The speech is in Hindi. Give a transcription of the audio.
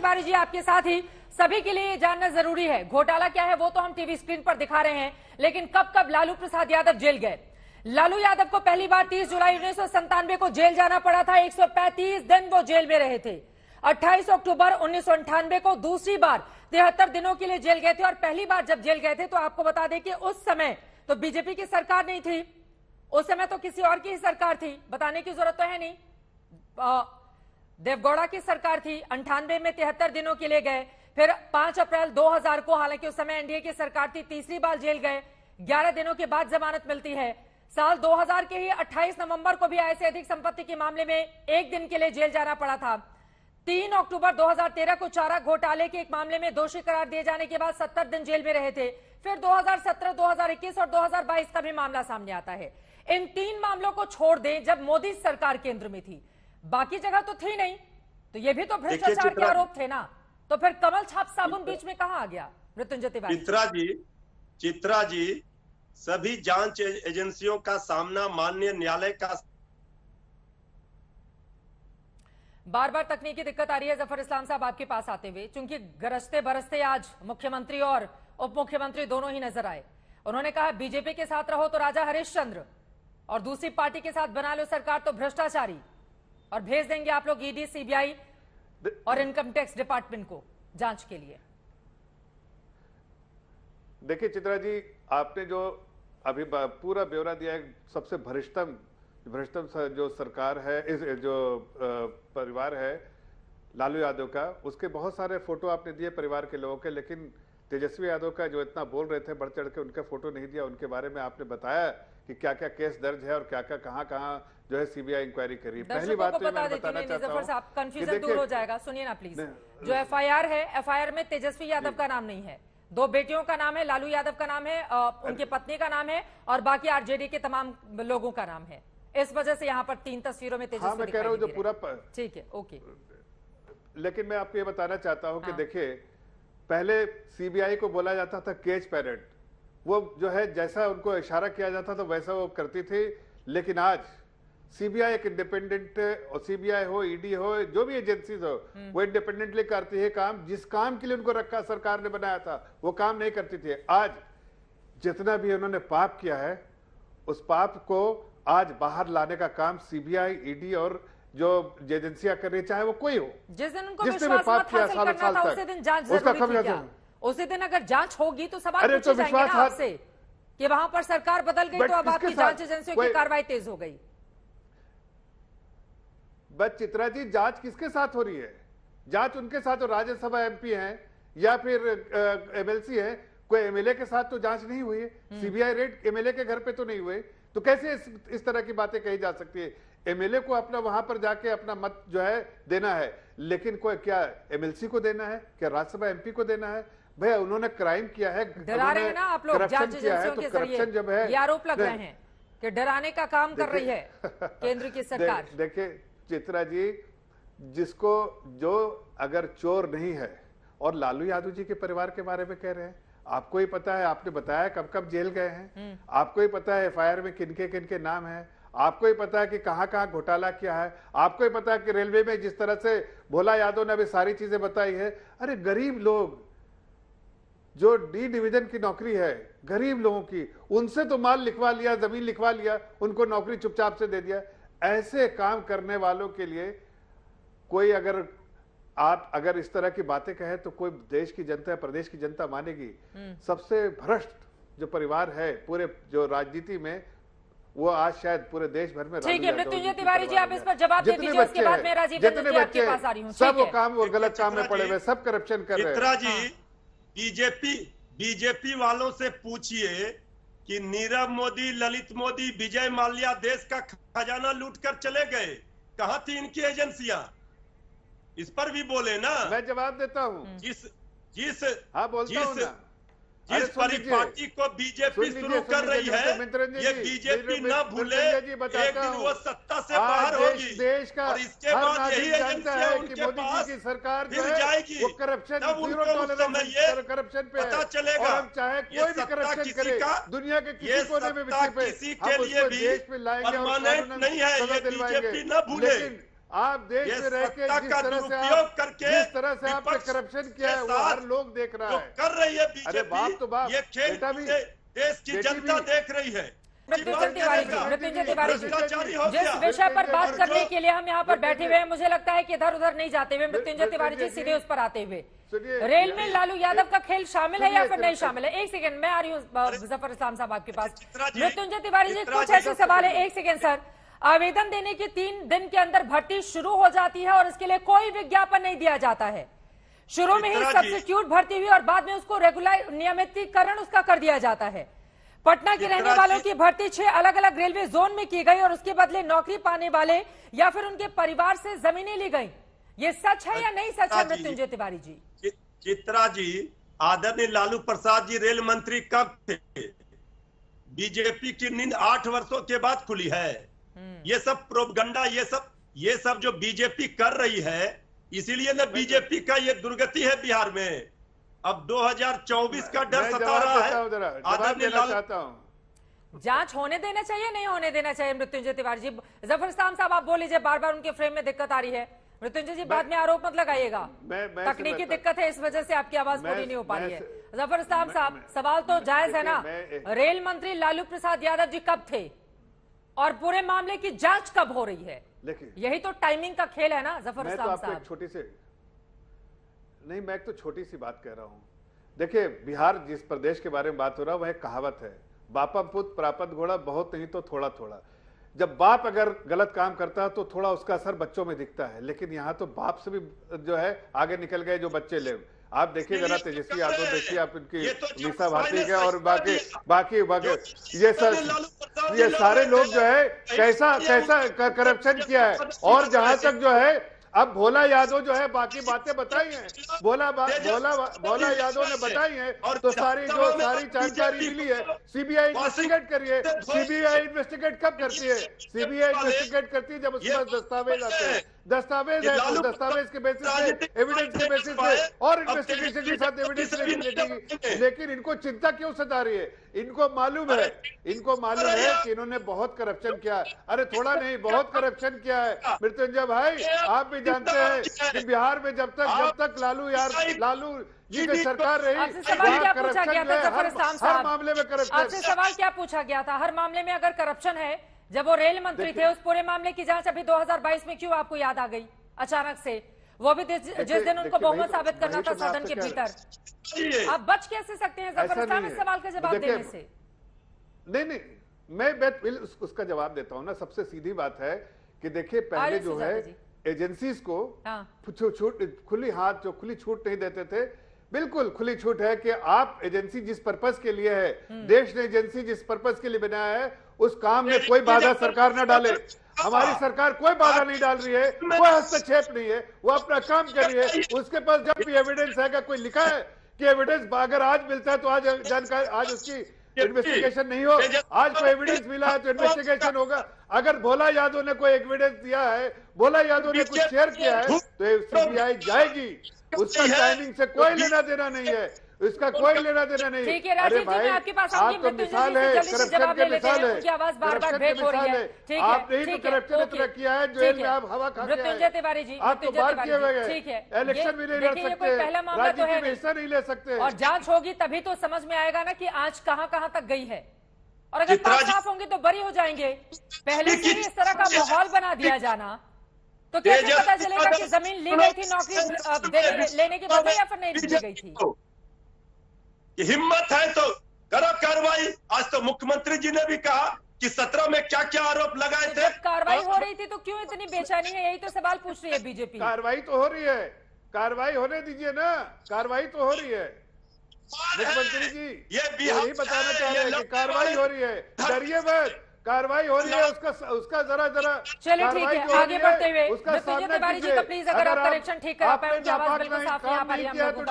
तिवारी जी आपके साथ ही सभी के लिए जानना जरूरी है, घोटाला क्या है वो तो हम टीवी स्क्रीन पर दिखा रहे हैं, लेकिन कब कब लालू प्रसाद यादव जेल गए। लालू यादव को पहली बार 30 जुलाई 1997 को जेल जाना पड़ा था। 135 दिन वो जेल में रहे थे। 28 अक्टूबर 1998 को दूसरी बार 73 दिनों के लिए जेल गए थे। और पहली बार जब जेल गए थे तो आपको बता दें कि उस समय तो बीजेपी की सरकार नहीं थी, उस समय तो किसी और की ही सरकार थी, बताने की जरूरत तो है नहीं, देवगौड़ा की सरकार थी। 98 में 73 दिनों के लिए गए। फिर 5 अप्रैल 2000 को, हालांकि उस समय एनडीए की सरकार थी, तीसरी बार जेल गए। 11 दिनों के बाद जमानत मिलती है। साल 2000 के ही 28 नवंबर को भी आय से अधिक संपत्ति के मामले में एक दिन के लिए जेल जाना पड़ा था। 3 अक्टूबर 2013 को चारा घोटाले के एक मामले में दोषी करार दिए जाने के बाद 70 दिन जेल में रहे थे। फिर 2017, 2021 और 2022 का भी मामला सामने आता है। इन 3 मामलों को छोड़ दें, जब मोदी सरकार केंद्र में थी, बाकी जगह तो थी नहीं, तो ये भी तो भ्रष्टाचार के आरोप थे ना। तो फिर कमल छाप साबुन बीच में कहां आ गया? मृत्युंजय तिवारी, चित्रा जी, सभी जांच एजेंसियों का सामना माननीय न्यायालय का बार बार तकनीकी दिक्कत आ रही है। जफर इस्लाम साहब आपके पास आते हुए, चूंकि गरजते बरसते आज मुख्यमंत्री और उप मुख्यमंत्री दोनों ही नजर आए। उन्होंने कहा बीजेपी के साथ रहो तो राजा हरिश्चंद्र, और दूसरी पार्टी के साथ बना लो सरकार तो भ्रष्टाचारी, और भेज देंगे आप लोग ईडी, सीबीआई और इनकम टैक्स डिपार्टमेंट को जांच के लिए। देखिए चित्रा जी, आपने जो अभी पूरा ब्यौरा दिया है, सबसे भ्रष्टम जो सरकार है, इस जो परिवार है लालू यादव का, उसके बहुत सारे फोटो आपने दिए परिवार के लोगों के, लेकिन तेजस्वी यादव का जो इतना बोल रहे थे, बढ़ चढ़ के उनका फोटो नहीं दिया। उनके बारे में आपने बताया कि क्या क्या केस दर्ज है और क्या क्या कहां जो है सीबीआई इंक्वायरी करी। पहली बात तो मैं बताना चाहता हूं, कंफ्यूजन दूर हो जाएगा। सुनिए ना प्लीज, जो एफआईआर है, एफआईआर में तेजस्वी यादव का नाम नहीं है, 2 बेटियों का नाम है, लालू यादव का नाम है, उनकी पत्नी का नाम है, और बाकी आरजेडी के तमाम लोगों का नाम है। इस वजह से यहाँ पर 3 तस्वीरों में तेजस्वी मैं कह रहा हूँ जो पूरा ठीक है, ओके। लेकिन मैं आपको ये बताना चाहता हूँ कि देखिए, पहले सीबीआई को बोला जाता था केज पैरेंट, वो जो है जैसा उनको इशारा किया जाता था वैसा वो करती थी। लेकिन आज सीबीआई एक इंडिपेंडेंट, और सीबीआई हो, ईडी हो, जो भी एजेंसीज हो, वो इंडिपेंडेंटली करती है काम। जिस काम के लिए उनको रखा सरकार ने बनाया था, वो काम नहीं करती थी। आज जितना भी उन्होंने पाप किया है, उस पाप को आज बाहर लाने का काम सीबीआई, ईडी और जो एजेंसियां कर रही, चाहे वो कोई हो, जिस दिन उनको जिसने भी पाप किया सालों साल तक, उसी दिन जांच जरूरी थी क्या? उसी दिन अगर जांच होगी तो सवाल पूछे जाएंगे ना आपसे कि वहां पर सरकार बदल गई तो अब आपकी जांच एजेंसियों की कार्रवाई तेज हो गई। बस चित्रा जी, जांच किसके साथ हो रही है? जांच उनके साथ, राज्यसभा एमपी हैं या फिर एमएलसी है। कोई एमएलए के साथ तो जांच नहीं हुई है। सीबीआई रेड एमएलए के घर पे तो नहीं हुए, तो कैसे इस तरह की बातें कही जा सकती है? एमएलए को अपना वहां पर जाके अपना मत जो है देना है, लेकिन कोई क्या एमएलसी को देना है, क्या राज्यसभा एमपी को देना है? भैया उन्होंने क्राइम किया है, डरा रहे हैं ना आप लोग जांच एजेंसियों के जरिए, जब है ये आरोप लग रहे हैं कि डराने का काम कर रही है केंद्र की सरकार। देखिए चित्रा जी, जिसको जो अगर चोर नहीं है, और लालू यादव जी के परिवार के बारे में कह रहे हैं, आपको ही पता है, आपने बताया कब कब जेल गए हैं, आपको ही पता है एफआईआर में किनके नाम है, आपको ही पता है कि कहां घोटाला किया है, आपको ही पता है कि रेलवे में जिस तरह से भोला यादव ने अभी सारी चीजें बताई है। अरे गरीब लोग, जो डी डिवीजन की नौकरी है, गरीब लोगों की, उनसे तो माल लिखवा लिया, जमीन लिखवा लिया, उनको नौकरी चुपचाप से दे दिया। ऐसे काम करने वालों के लिए कोई अगर इस तरह की बातें कहे तो कोई देश की जनता, प्रदेश की जनता मानेगी? सबसे भ्रष्ट जो परिवार है पूरे जो राजनीति में, वो आज शायद पूरे देश भर में। ठीक है मृत्युंजय तिवारी जी, आप इस पर जवाब दे दीजिए, उसके बाद मैं राजीव रंजन जी आपके पास आ रही हूं। सब वो काम, वो गलत काम में पड़े हुए, सब करप्शन कर रहे हैं। जी, बीजेपी वालों से पूछिए कि नीरव मोदी, ललित मोदी, विजय माल्या देश का खजाना लूट कर चले गए, कहां थी इनकी एजेंसियां? इस पर भी बोले ना। मैं जवाब देता हूं। जिस पार्टी को बीजेपी शुरू कर रही है, ये बीजेपी न भूले, एक दिन वो सत्ता से बाहर होगी, देश का, और इसके बाद यही एजेंसियां उनके पास की सरकार फिर जाएगी, वो करप्शन, तब उनको उस समय ये करप्शन पे पता चलेगा। हम चाहे कोई भी करप्शन करे, दुनिया के किसी कोने में किसी के लिए भी परमानेंट नहीं है, ये बीजेपी न भूले। आप देश में रह के जिस तरह से करके जिस तरह से आपने विपक्ष करप्शन किया है के वो हर साथ लोग देख रहा जो है। कर रही है अरे बाप तो बाप, बीजेपी, ये खेल बेटा भी, देश की बेटी जनता भी। देख रही है। मृत्युंजय तिवारी जी, मृत्युंजय तिवारी जी, भ्रष्टाचारी हो जिस गया। विषय पर बात और करने जो- के लिए हम यहाँ पर बैठे हुए हैं, मुझे लगता है कि इधर उधर नहीं जाते हुए मृत्युंजय तिवारी जी मृत्युंजय सीधे उस पर आते हुए, सुनिए, रेल में लालू यादव का खेल शामिल है या फिर नहीं सुनिए, शामिल है? एक सेकंड, मैं आ रही हूँ जफर इस्लाम साहब आपके पास। चित्रा जी, मृत्युंजय तिवारी जी, चित्रा कुछ जी, ऐसे सवाल है। एक सेकंड सर, आवेदन देने के 3 दिन के अंदर भर्ती शुरू हो जाती है और इसके लिए कोई विज्ञापन नहीं दिया जाता है। शुरू में ही चित्रा जी, सब्स्टिट्यूट भर्ती हुई और बाद में उसको रेगुलर नियमितीकरण उसका कर दिया जाता है। पटना के चित्रा रहने वालों जी, की भर्ती 6 अलग अलग रेलवे जोन में की गई और उसके बदले नौकरी पाने वाले या फिर उनके परिवार से जमीनें ली गई। ये सच है या नहीं सच है चित्रा जी, मृत्युंजय तिवारी जी? चित्रा जी, आदरणीय लालू प्रसाद जी रेल मंत्री कब थे? बीजेपी की नींद 8 वर्षों के बाद खुली है। ये सब प्रोपगंडा, ये सब जो बीजेपी कर रही है, इसीलिए ना बीजेपी का ये दुर्गति है बिहार में। अब 2024 का डर मैं सता जवाब रहा देता हूं, जरा है। जवाब आदरणीय देना लालू चाहता हूं। जांच होने देना चाहिए, नहीं होने देना चाहिए मृत्युंजय तिवारी जी? जफर इस्लाम साहब आप बोल लीजिए, बार बार उनके फ्रेम में दिक्कत आ रही है। मृत्युंजय जी बाद में आरोप मत लगाइएगा, मैं तकनीकी समझता- दिक्कत है, इस वजह से आपकी आवाज मैं- पूरी नहीं हो पा रही है। मैं- जफर इस्लाम साहब, सवाल तो जायज है ना, देखिए, रेल मंत्री लालू प्रसाद यादव जी कब थे और पूरे मामले की जांच कब हो रही है? देखिए, यही तो टाइमिंग का खेल है ना जफर मैं तो इस्लाम आपको एक साहब। छोटी सी नहीं, मैं एक तो छोटी सी बात कह रहा हूं। देखिए, बिहार जिस प्रदेश के बारे में बात हो रहा है वह एक कहावत है, बापा पुत प्रापत घोड़ा, बहुत नहीं तो थोड़ा थोड़ा। जब बाप अगर गलत काम करता है तो थोड़ा उसका असर बच्चों में दिखता है, लेकिन यहाँ तो बाप से भी जो है आगे निकल गए जो बच्चे ले। आप देखिए जरा तेजस्वी यादव, देखिए आप इनकी मीसा भारती के और बाकी ये सारे लोग जो है कैसा करप्शन किया है। और जहां तक जो है अब भोला यादव जो है बाकी बातें बताई हैं, भोला यादव ने बताई हैं, तो सारी जानकारी मिली है। सीबीआई इन्वेस्टिगेट करिए। सीबीआई इन्वेस्टिगेट कब करती है? सीबीआई इन्वेस्टिगेट करती है जब उसके पास दस्तावेज आते हैं। दस्तावेज है तो दस्तावेज के बेसिस पे, एविडेंस के बेसिस पे और इन्वेस्टिगेशन के साथ एविडेंस लगेगी। लेकिन इनको चिंता क्यों सता रही है? इनको मालूम है कि इन्होंने बहुत करप्शन किया है। अरे थोड़ा नहीं, बहुत करप्शन किया है मृत्युंजय भाई। आप भी जानते हैं कि बिहार में जब तक लालू जी की सरकार रही, आपसे सवाल क्या पूछा गया था जफर इस्लाम साहब? हर मामले में करप्शन। आपसे सवाल क्या पूछा गया था? हर मामले में अगर करप्शन है, जब वो रेल मंत्री थे, उस पूरे मामले की जांच अभी 2022 में क्यों आपको याद आ गई अचानक से? वो भी जिस दिन उनको बहुमत साबित करना था सदन के भीतर। आप बच कैसे सकते हैं जफर इस्लाम इस सवाल का जवाब देने से? नहीं, मैं उसका जवाब देता हूं ना। सबसे सीधी बात है कि देखिए, पहले जो है एजेंसीज को खुली छूट नहीं देते थे। बिल्कुल खुली छूट है कि आप एजेंसी जिस पर्पस के लिए है, देश ने एजेंसी जिस पर्पस के लिए बनाया है, उस काम में कोई बाधा सरकार न डाले। हमारी सरकार कोई बाधा नहीं डाल रही है, कोई हस्तक्षेप नहीं है, वो अपना काम कर रही है। उसके पास जब भी एविडेंस है, कोई लिखा है कि एविडेंस अगर आज मिलता है तो आज जानकारी, आज उसकी इन्वेस्टिगेशन नहीं हो। आज कोई एविडेंस मिला है तो इन्वेस्टिगेशन होगा। अगर भोला यादव ने कोई एविडेंस दिया है, भोला यादव ने कुछ शेयर किया है, तो सीबीआई जाएगी। उसका टाइमिंग से कोई लेना देना नहीं है, इसका कोई लेना देना नहीं। ठीक है राजीव जी, मैं आपके पास आऊंगी। आप तो मिसाल है, करप्शन की मिसाल है। उनकी आवाज बार-बार ब्रेक हो रही है। ठीक है, आपने ही तो करप्शन इतना किया है, जेल में आप हवा खा के आए। मृत्युंजय तिवारी जी, आप तो बात किए हुए ठीक है, इलेक्शन भी नहीं लड़ देखिए, ये कोई पहला सकते, मामला तो है राजनीति में हिस्सा नहीं ले सकते। और जांच होगी तभी तो समझ में आएगा ना कि आज कहां तक गई है। और अगर बात साफ होंगे तो बरी हो जाएंगे। पहले से ही इस तरह का माहौल बना दिया जाना, तो कैसे पता चलेगा कि जमीन ली गई थी नौकरी लेने के बदले या फिर नहीं ली गई थी? हिम्मत है तो करो कार्रवाई। आज तो मुख्यमंत्री जी ने भी कहा कि 17 में क्या क्या आरोप लगाए थे। जब कार्रवाई हो रही थी तो क्यों इतनी बेचैनी है? यही तो सवाल पूछ रही है बीजेपी। कार्रवाई तो हो रही है, कार्रवाई होने दीजिए ना, कार्रवाई तो हो रही है। मुख्यमंत्री जी यही बताना चाह रहे हैं कि कार्रवाई हो रही है, डरिए मत, कार्रवाई हो रही है। उसका जरा चलिए ठीक है, आगे बढ़ते हुए उसका मृत्युंजय तिवारी जी का प्लीज अगर आप करेक्शन ठीक करा पाए, उनकी आवाज बिल्कुल साफ नहीं आ पा रही है हम लोगों को।